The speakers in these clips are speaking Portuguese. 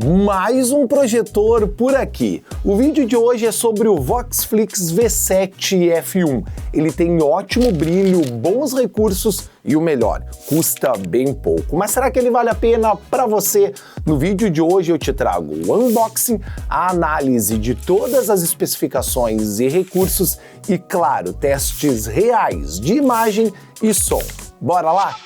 Mais um projetor por aqui. O vídeo de hoje é sobre o Voxflix V7 F1. Ele tem ótimo brilho, bons recursos e o melhor, custa bem pouco. Mas será que ele vale a pena para você? No vídeo de hoje eu te trago o unboxing, a análise de todas as especificações e recursos e, claro, testes reais de imagem e som. Bora lá?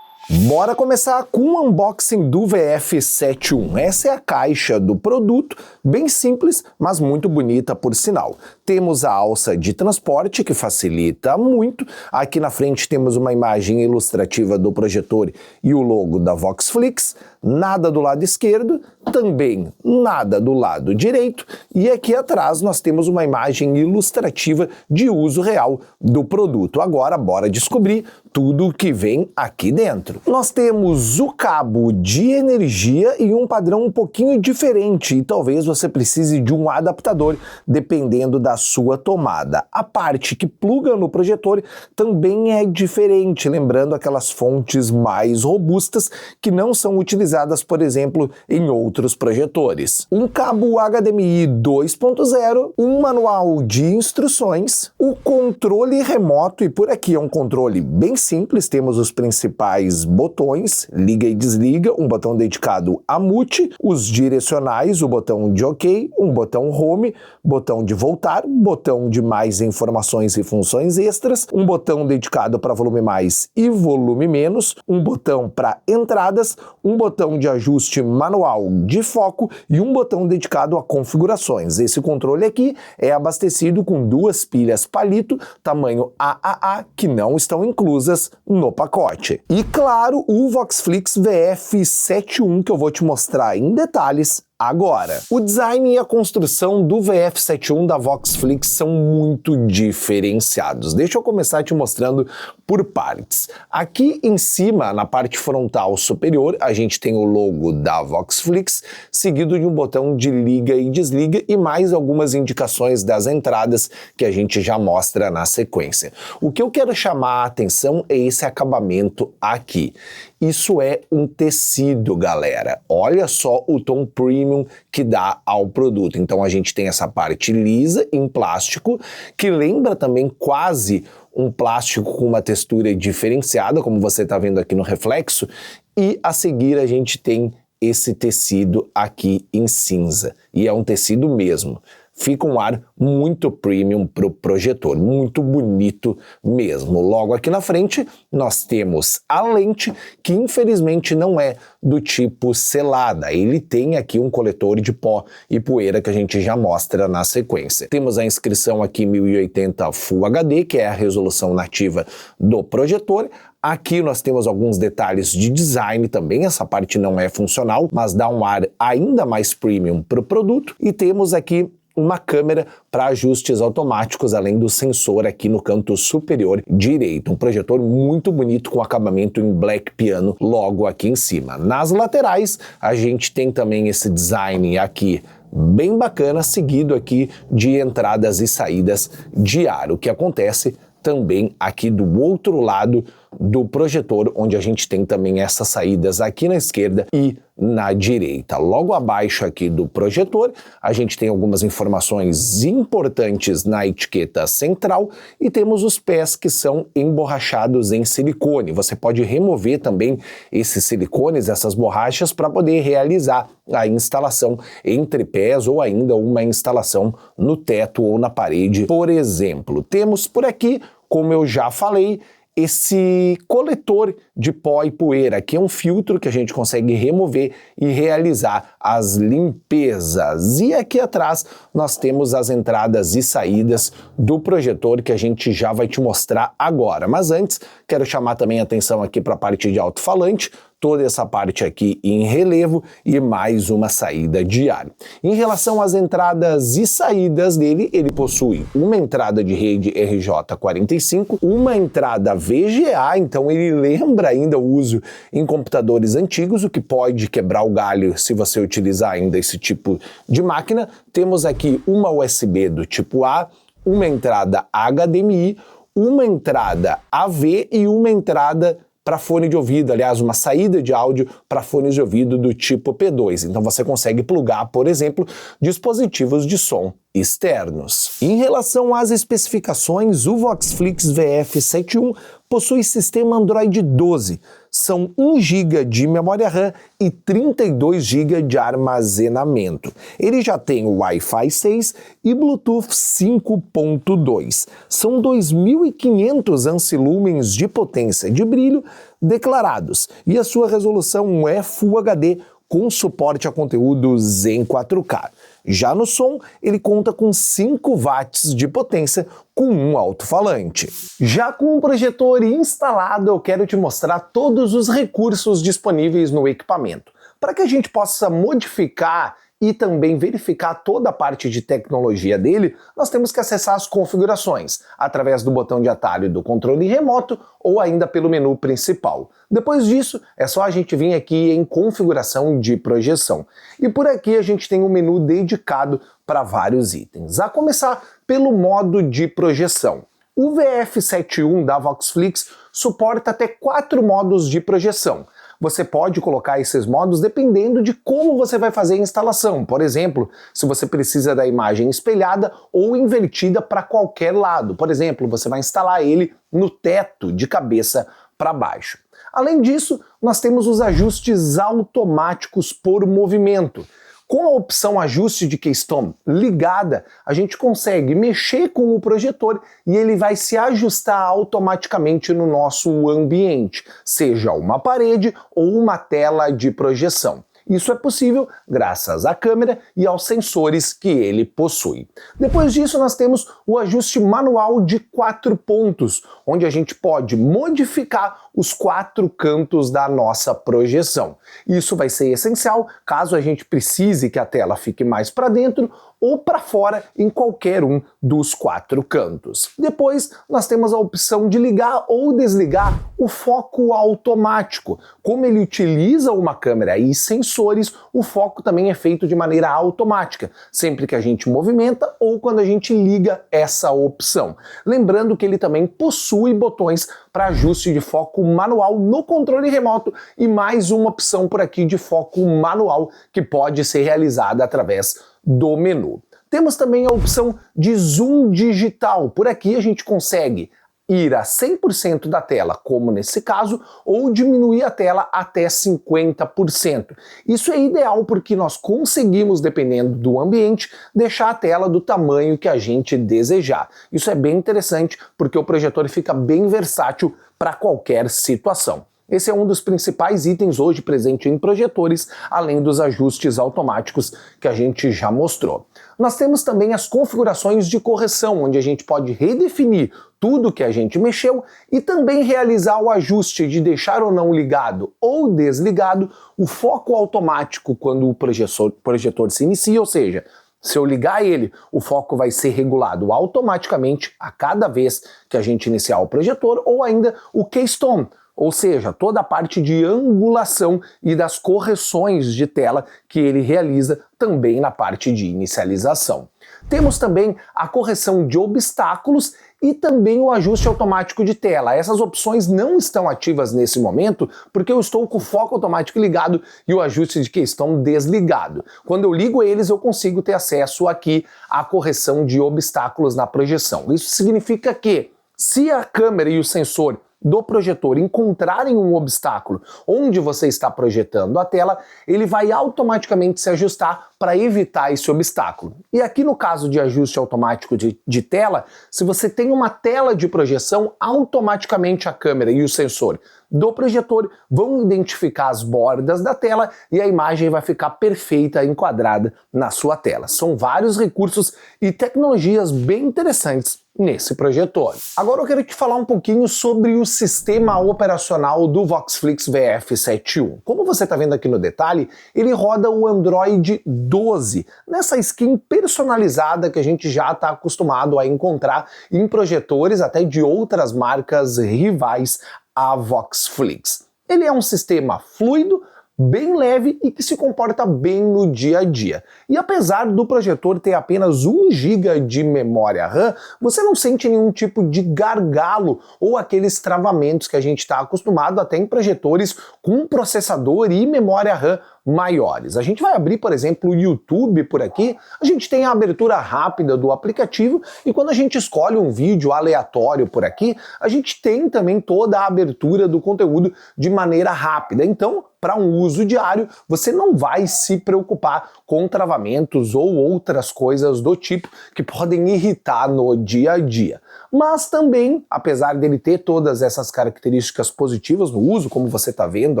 Bora começar com o unboxing do VF71. Essa é a caixa do produto, bem simples, mas muito bonita por sinal. Temos a alça de transporte, que facilita muito. Aqui na frente temos uma imagem ilustrativa do projetor e o logo da Voxflix. Nada do lado esquerdo, também nada do lado direito. E aqui atrás nós temos uma imagem ilustrativa de uso real do produto. Agora, bora descobrir tudo o que vem aqui dentro. Nós temos o cabo de energia e um padrão um pouquinho diferente, e talvez você precise de um adaptador dependendo da sua tomada. A parte que pluga no projetor também é diferente, lembrando aquelas fontes mais robustas que não são utilizadas, por exemplo, em outros projetores. Um cabo HDMI 2.0, um manual de instruções, o controle remoto, e por aqui é um controle bem simples, temos os principais botões, liga e desliga, um botão dedicado a mute, os direcionais, o botão de OK, um botão home, botão de voltar, botão de mais informações e funções extras, um botão dedicado para volume mais e volume menos, um botão para entradas, um botão de ajuste manual de foco e um botão dedicado a configurações. Esse controle aqui é abastecido com duas pilhas palito, tamanho AAA, que não estão inclusas no pacote. E claro, o Voxflix VF71, que eu vou te mostrar em detalhes agora. O design e a construção do VF71 da Voxflix são muito diferenciados. Deixa eu começar te mostrando por partes. Aqui em cima, na parte frontal superior, a gente tem o logo da Voxflix, seguido de um botão de liga e desliga e mais algumas indicações das entradas que a gente já mostra na sequência. O que eu quero chamar a atenção é esse acabamento aqui. Isso é um tecido, galera. Olha só o tom premium que dá ao produto. Então a gente tem essa parte lisa em plástico, que lembra também quase um plástico com uma textura diferenciada, como você está vendo aqui no reflexo, e a seguir a gente tem esse tecido aqui em cinza. E é um tecido mesmo. Fica um ar muito premium pro projetor, muito bonito mesmo. Logo aqui na frente, nós temos a lente, que infelizmente não é do tipo selada. Ele tem aqui um coletor de pó e poeira que a gente já mostra na sequência. Temos a inscrição aqui 1080 Full HD, que é a resolução nativa do projetor. Aqui nós temos alguns detalhes de design também, essa parte não é funcional, mas dá um ar ainda mais premium pro produto. E temos aqui uma câmera para ajustes automáticos, além do sensor aqui no canto superior direito. Um projetor muito bonito com acabamento em black piano logo aqui em cima. Nas laterais, a gente tem também esse design aqui bem bacana, seguido aqui de entradas e saídas de ar. O que acontece também aqui do outro lado do projetor, onde a gente tem também essas saídas aqui na esquerda e na direita. Logo abaixo aqui do projetor, a gente tem algumas informações importantes na etiqueta central e temos os pés que são emborrachados em silicone. Você pode remover também esses silicones, essas borrachas, para poder realizar a instalação entre pés ou ainda uma instalação no teto ou na parede, por exemplo. Temos por aqui, como eu já falei, esse coletor de pó e poeira, que é um filtro que a gente consegue remover e realizar as limpezas. E aqui atrás nós temos as entradas e saídas do projetor, que a gente já vai te mostrar agora. Mas antes, quero chamar também a atenção aqui para a parte de alto-falante, toda essa parte aqui em relevo e mais uma saída de ar. Em relação às entradas e saídas dele, ele possui uma entrada de rede RJ45, uma entrada VGA, então ele lembra ainda o uso em computadores antigos, o que pode quebrar o galho se você utilizar ainda esse tipo de máquina. Temos aqui uma USB do tipo A, uma entrada HDMI, uma entrada AV e uma entrada para fone de ouvido, aliás, uma saída de áudio para fones de ouvido do tipo P2. Então você consegue plugar, por exemplo, dispositivos de som externos. Em relação às especificações, o Voxflix VF71 possui sistema Android 12, são 1 GB de memória RAM e 32 GB de armazenamento. Ele já tem o Wi-Fi 6 e Bluetooth 5.2. São 2.500 ampsilumens de potência de brilho declarados e a sua resolução é Full HD com suporte a conteúdos em 4K. Já no som, ele conta com 5 watts de potência com um alto-falante. Já com o projetor instalado, eu quero te mostrar todos os recursos disponíveis no equipamento, para que a gente possa modificar e também verificar toda a parte de tecnologia dele. Nós temos que acessar as configurações, através do botão de atalho do controle remoto ou ainda pelo menu principal. Depois disso, é só a gente vir aqui em configuração de projeção. E por aqui a gente tem um menu dedicado para vários itens, a começar pelo modo de projeção. O VF71 da Voxflix suporta até 4 modos de projeção. Você pode colocar esses modos dependendo de como você vai fazer a instalação. Por exemplo, se você precisa da imagem espelhada ou invertida para qualquer lado. Por exemplo, você vai instalar ele no teto de cabeça para baixo. Além disso, nós temos os ajustes automáticos por movimento. Com a opção ajuste de keystone ligada, a gente consegue mexer com o projetor e ele vai se ajustar automaticamente no nosso ambiente, seja uma parede ou uma tela de projeção. Isso é possível graças à câmera e aos sensores que ele possui. Depois disso, nós temos o ajuste manual de 4 pontos, onde a gente pode modificar os 4 cantos da nossa projeção. Isso vai ser essencial caso a gente precise que a tela fique mais para dentro ou para fora em qualquer um dos 4 cantos. Depois, nós temos a opção de ligar ou desligar o foco automático. Como ele utiliza uma câmera e sensores, o foco também é feito de maneira automática, sempre que a gente movimenta ou quando a gente liga essa opção. Lembrando que ele também possui botões para ajuste de foco manual no controle remoto e mais uma opção por aqui de foco manual que pode ser realizada através do menu. Temos também a opção de zoom digital. Por aqui a gente consegue ir a 100% da tela, como nesse caso, ou diminuir a tela até 50%. Isso é ideal porque nós conseguimos, dependendo do ambiente, deixar a tela do tamanho que a gente desejar. Isso é bem interessante porque o projetor fica bem versátil para qualquer situação. Esse é um dos principais itens hoje presente em projetores, além dos ajustes automáticos que a gente já mostrou. Nós temos também as configurações de correção, onde a gente pode redefinir tudo que a gente mexeu e também realizar o ajuste de deixar ou não ligado ou desligado o foco automático quando o projetor se inicia, ou seja, se eu ligar ele, o foco vai ser regulado automaticamente a cada vez que a gente iniciar o projetor, ou ainda o keystone, ou seja, toda a parte de angulação e das correções de tela que ele realiza também na parte de inicialização. Temos também a correção de obstáculos e também o ajuste automático de tela. Essas opções não estão ativas nesse momento porque eu estou com o foco automático ligado e o ajuste de keystone desligado. Quando eu ligo eles, eu consigo ter acesso aqui à correção de obstáculos na projeção. Isso significa que, se a câmera e o sensor do projetor encontrarem um obstáculo onde você está projetando a tela, ele vai automaticamente se ajustar para evitar esse obstáculo. E aqui no caso de ajuste automático de tela, se você tem uma tela de projeção, automaticamente a câmera e o sensor do projetor vão identificar as bordas da tela e a imagem vai ficar perfeita, enquadrada na sua tela. São vários recursos e tecnologias bem interessantes nesse projetor. Agora eu quero te falar um pouquinho sobre o sistema operacional do Voxflix VF71. Como você está vendo aqui no detalhe, ele roda o Android 12, nessa skin personalizada que a gente já está acostumado a encontrar em projetores até de outras marcas rivais à Voxflix. Ele é um sistema fluido, bem leve e que se comporta bem no dia a dia. E apesar do projetor ter apenas 1 GB de memória RAM, você não sente nenhum tipo de gargalo ou aqueles travamentos que a gente está acostumado até em projetores com processador e memória RAM maiores. A gente vai abrir, por exemplo, o YouTube por aqui, a gente tem a abertura rápida do aplicativo e quando a gente escolhe um vídeo aleatório por aqui, a gente tem também toda a abertura do conteúdo de maneira rápida. Então, para um uso diário, você não vai se preocupar com travamentos ou outras coisas do tipo que podem irritar no dia a dia. Mas também, apesar dele ter todas essas características positivas no uso, como você está vendo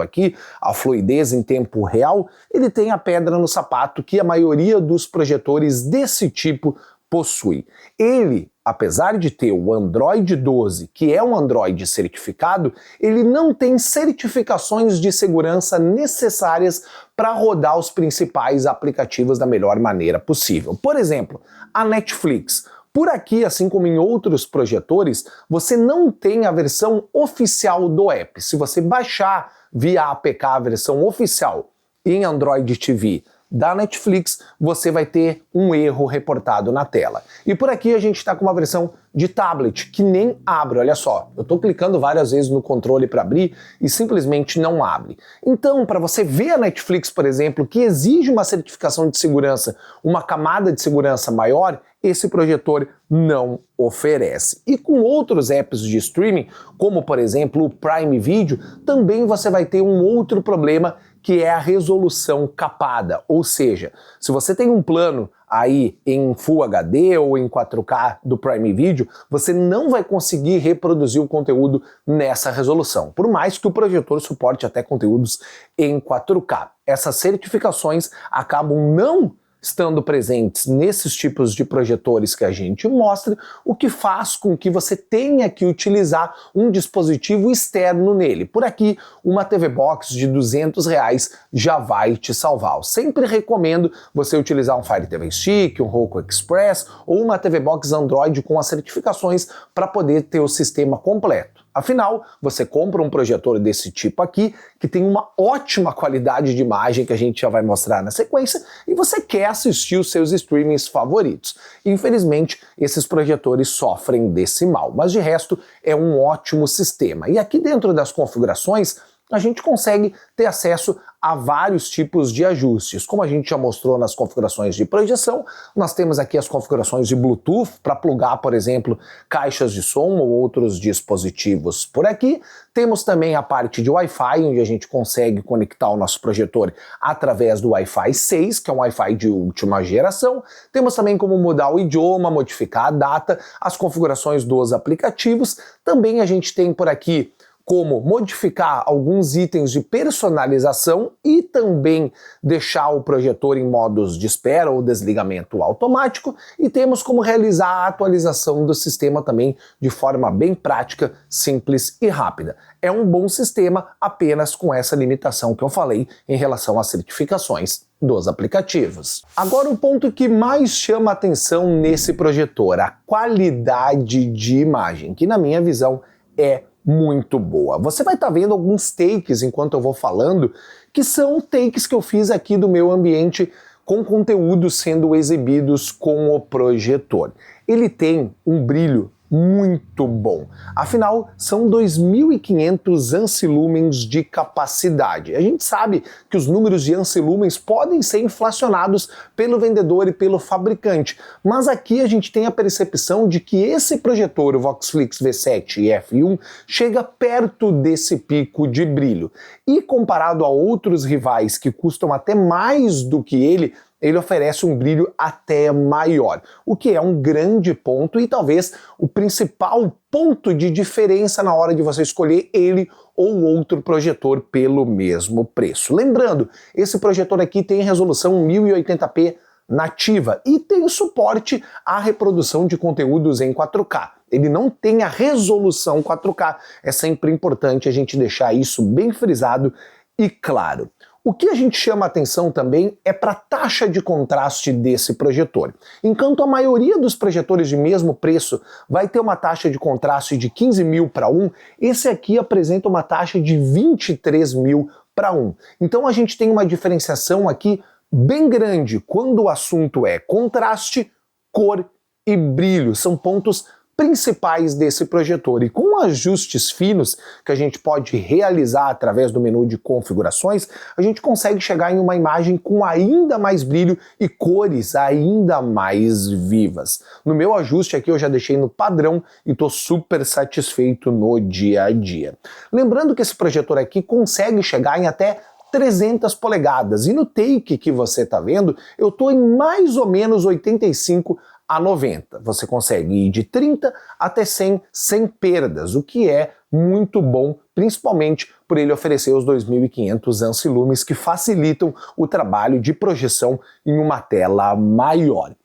aqui, a fluidez em tempo real, ele tem a pedra no sapato que a maioria dos projetores desse tipo possui. Ele, apesar de ter o Android 12, que é um Android certificado, ele não tem certificações de segurança necessárias para rodar os principais aplicativos da melhor maneira possível. Por exemplo, a Netflix. Por aqui, assim como em outros projetores, você não tem a versão oficial do app. Se você baixar via APK a versão oficial em Android TV da Netflix, você vai ter um erro reportado na tela. E por aqui a gente está com uma versão de tablet que nem abre, olha só. Eu estou clicando várias vezes no controle para abrir e simplesmente não abre. Então, para você ver a Netflix, por exemplo, que exige uma certificação de segurança, uma camada de segurança maior, esse projetor não oferece. E com outros apps de streaming, como por exemplo o Prime Video, também você vai ter um outro problema, que é a resolução capada. Ou seja, se você tem um plano aí em Full HD ou em 4K do Prime Video, você não vai conseguir reproduzir o conteúdo nessa resolução, por mais que o projetor suporte até conteúdos em 4K. Essas certificações acabam não estando presentes nesses tipos de projetores que a gente mostra, o que faz com que você tenha que utilizar um dispositivo externo nele. Por aqui, uma TV Box de R$200 já vai te salvar. Eu sempre recomendo você utilizar um Fire TV Stick, um Roku Express ou uma TV Box Android com as certificações para poder ter o sistema completo. Afinal, você compra um projetor desse tipo aqui, que tem uma ótima qualidade de imagem que a gente já vai mostrar na sequência, e você quer assistir os seus streamings favoritos. Infelizmente, esses projetores sofrem desse mal, mas de resto é um ótimo sistema. E aqui dentro das configurações, a gente consegue ter acesso a vários tipos de ajustes. Como a gente já mostrou nas configurações de projeção, nós temos aqui as configurações de Bluetooth para plugar, por exemplo, caixas de som ou outros dispositivos por aqui. Temos também a parte de Wi-Fi, onde a gente consegue conectar o nosso projetor através do Wi-Fi 6, que é um Wi-Fi de última geração. Temos também como mudar o idioma, modificar a data, as configurações dos aplicativos. Também a gente tem por aqui como modificar alguns itens de personalização e também deixar o projetor em modos de espera ou desligamento automático, e temos como realizar a atualização do sistema também de forma bem prática, simples e rápida. É um bom sistema apenas com essa limitação que eu falei em relação às certificações dos aplicativos. Agora o ponto que mais chama atenção nesse projetor, a qualidade de imagem, que na minha visão é muito boa. Você vai estar vendo alguns takes enquanto eu vou falando, que são takes que eu fiz aqui do meu ambiente com conteúdos sendo exibidos com o projetor. Ele tem um brilho muito bom. Afinal, são 2.500 ancilumens de capacidade. A gente sabe que os números de ancilumens podem ser inflacionados pelo vendedor e pelo fabricante, mas aqui a gente tem a percepção de que esse projetor, o Voxflix V7 e F1, chega perto desse pico de brilho. E comparado a outros rivais que custam até mais do que ele oferece um brilho até maior, o que é um grande ponto e talvez o principal ponto de diferença na hora de você escolher ele ou outro projetor pelo mesmo preço. Lembrando, esse projetor aqui tem resolução 1080p nativa e tem suporte à reprodução de conteúdos em 4K. Ele não tem a resolução 4K, é sempre importante a gente deixar isso bem frisado e claro. O que a gente chama atenção também é para a taxa de contraste desse projetor. Enquanto a maioria dos projetores de mesmo preço vai ter uma taxa de contraste de 15.000 para 1, esse aqui apresenta uma taxa de 23.000 para 1. Então a gente tem uma diferenciação aqui bem grande quando o assunto é contraste, cor e brilho. São pontos principais desse projetor, e com ajustes finos que a gente pode realizar através do menu de configurações, a gente consegue chegar em uma imagem com ainda mais brilho e cores ainda mais vivas. No meu ajuste aqui eu já deixei no padrão e estou super satisfeito no dia a dia. Lembrando que esse projetor aqui consegue chegar em até 300 polegadas, e no take que você está vendo, eu estou em mais ou menos 85 a 90. Você consegue ir de 30 até 100 sem perdas, o que é muito bom, principalmente por ele oferecer os 2500 amplumes que facilitam o trabalho de projeção em uma tela maior.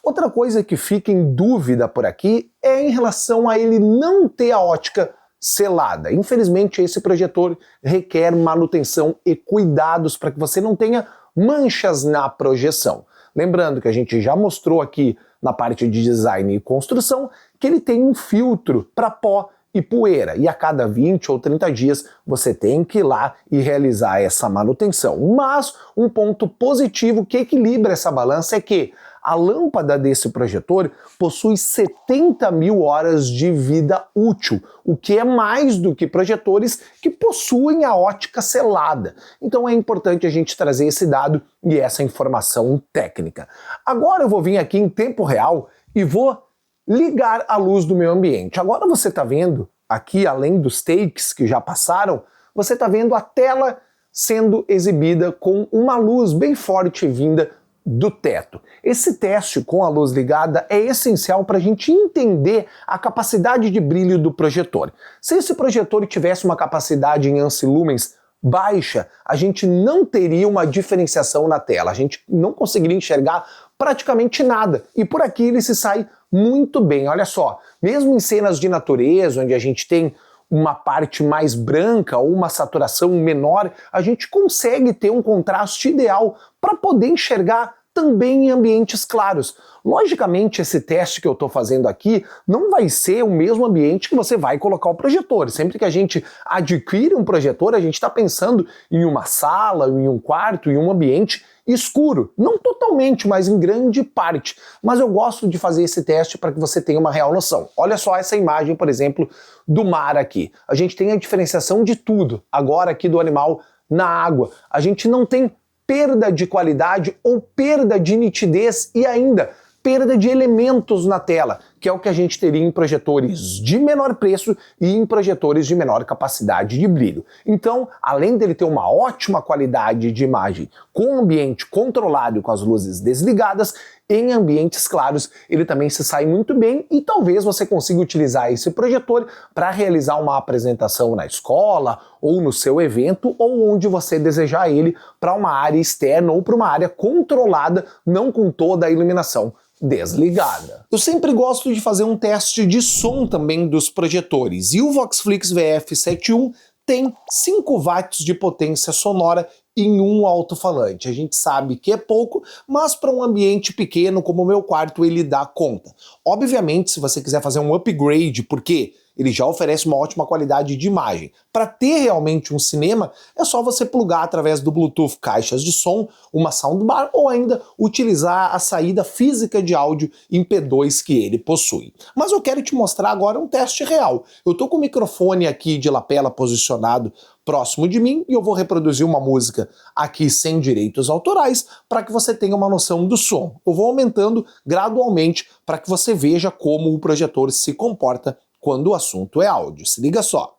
Outra coisa que fica em dúvida por aqui é em relação a ele não ter a ótica selada. Infelizmente, esse projetor requer manutenção e cuidados para que você não tenha manchas na projeção. Lembrando que a gente já mostrou aqui na parte de design e construção que ele tem um filtro para pó e poeira, e a cada 20 ou 30 dias você tem que ir lá e realizar essa manutenção. Mas um ponto positivo que equilibra essa balança é que a lâmpada desse projetor possui 70.000 horas de vida útil, o que é mais do que projetores que possuem a ótica selada. Então é importante a gente trazer esse dado e essa informação técnica. Agora eu vou vir aqui em tempo real e vou ligar a luz do meu ambiente. Agora você está vendo aqui, além dos takes que já passaram, você está vendo a tela sendo exibida com uma luz bem forte vinda do teto. Esse teste com a luz ligada é essencial para a gente entender a capacidade de brilho do projetor. Se esse projetor tivesse uma capacidade em ampli-lumens baixa, a gente não teria uma diferenciação na tela, a gente não conseguiria enxergar praticamente nada, e por aqui ele se sai muito bem. Olha só, mesmo em cenas de natureza, onde a gente tem uma parte mais branca ou uma saturação menor, a gente consegue ter um contraste ideal para poder enxergar também em ambientes claros. Logicamente, esse teste que eu estou fazendo aqui não vai ser o mesmo ambiente que você vai colocar o projetor. Sempre que a gente adquire um projetor, a gente está pensando em uma sala, em um quarto, em um ambiente escuro. Não totalmente, mas em grande parte. Mas eu gosto de fazer esse teste para que você tenha uma real noção. Olha só essa imagem, por exemplo, do mar aqui. A gente tem a diferenciação de tudo. Agora aqui do animal na água. A gente não tem perda de qualidade ou perda de nitidez e ainda perda de elementos na tela, que é o que a gente teria em projetores de menor preço e em projetores de menor capacidade de brilho. Então, além dele ter uma ótima qualidade de imagem com ambiente controlado e com as luzes desligadas, em ambientes claros ele também se sai muito bem, e talvez você consiga utilizar esse projetor para realizar uma apresentação na escola ou no seu evento, ou onde você desejar ele, para uma área externa ou para uma área controlada, não com toda a iluminação desligada. Eu sempre gosto de fazer um teste de som também dos projetores, e o Voxflix VF71 tem 5 watts de potência sonora em um alto-falante. A gente sabe que é pouco, mas para um ambiente pequeno como o meu quarto ele dá conta. Obviamente, se você quiser fazer um upgrade, porque ele já oferece uma ótima qualidade de imagem, para ter realmente um cinema, é só você plugar através do Bluetooth caixas de som, uma soundbar, ou ainda utilizar a saída física de áudio em P2 que ele possui. Mas eu quero te mostrar agora um teste real. Eu estou com o microfone aqui de lapela posicionado próximo de mim e eu vou reproduzir uma música aqui sem direitos autorais para que você tenha uma noção do som. Eu vou aumentando gradualmente para que você veja como o projetor se comporta quando o assunto é áudio. Se liga só.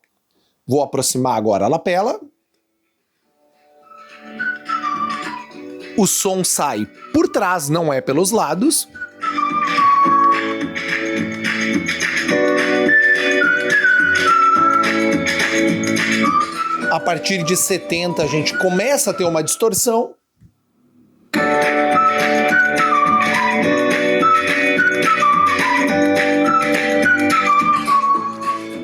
Vou aproximar agora a lapela. O som sai por trás, não é pelos lados. A partir de 70 a gente começa a ter uma distorção.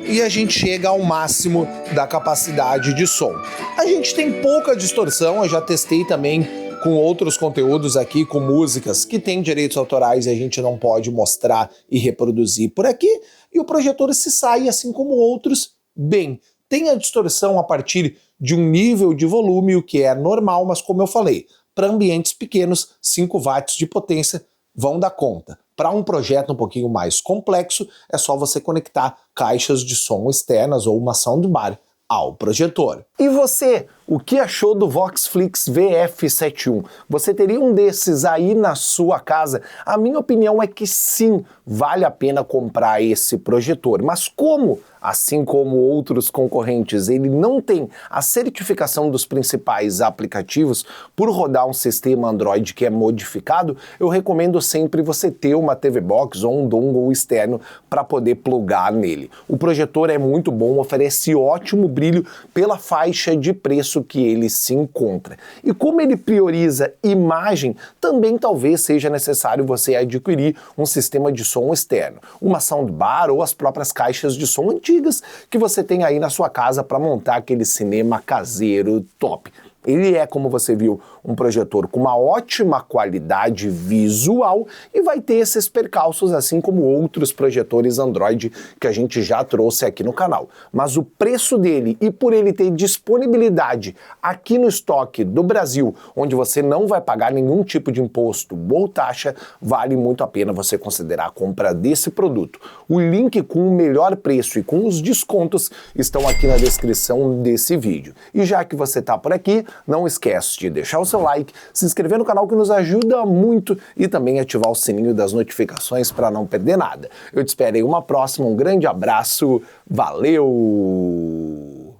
E a gente chega ao máximo da capacidade de som. A gente tem pouca distorção, eu já testei também com outros conteúdos aqui, com músicas que têm direitos autorais e a gente não pode mostrar e reproduzir por aqui, e o projetor se sai, assim como outros, bem. Tem a distorção a partir de um nível de volume, o que é normal, mas como eu falei, para ambientes pequenos, 5 watts de potência vão dar conta. Para um projeto um pouquinho mais complexo, é só você conectar caixas de som externas ou uma soundbar ao projetor. E você, o que achou do Voxflix VF71? Você teria um desses aí na sua casa? A minha opinião é que sim, vale a pena comprar esse projetor. Mas como, assim como outros concorrentes, ele não tem a certificação dos principais aplicativos por rodar um sistema Android que é modificado, eu recomendo sempre você ter uma TV Box ou um dongle externo para poder plugar nele. O projetor é muito bom, oferece ótimo brilho pela faixa de preço que ele se encontra. E como ele prioriza imagem, também talvez seja necessário você adquirir um sistema de som externo, uma soundbar ou as próprias caixas de som antigas que você tem aí na sua casa para montar aquele cinema caseiro top. Ele é, como você viu, um projetor com uma ótima qualidade visual e vai ter esses percalços, assim como outros projetores Android que a gente já trouxe aqui no canal. Mas o preço dele, e por ele ter disponibilidade aqui no estoque do Brasil, onde você não vai pagar nenhum tipo de imposto ou taxa, vale muito a pena você considerar a compra desse produto. O link com o melhor preço e com os descontos estão aqui na descrição desse vídeo. E já que você está por aqui, não esquece de deixar o seu like, se inscrever no canal que nos ajuda muito e também ativar o sininho das notificações para não perder nada. Eu te espero em uma próxima, um grande abraço, valeu!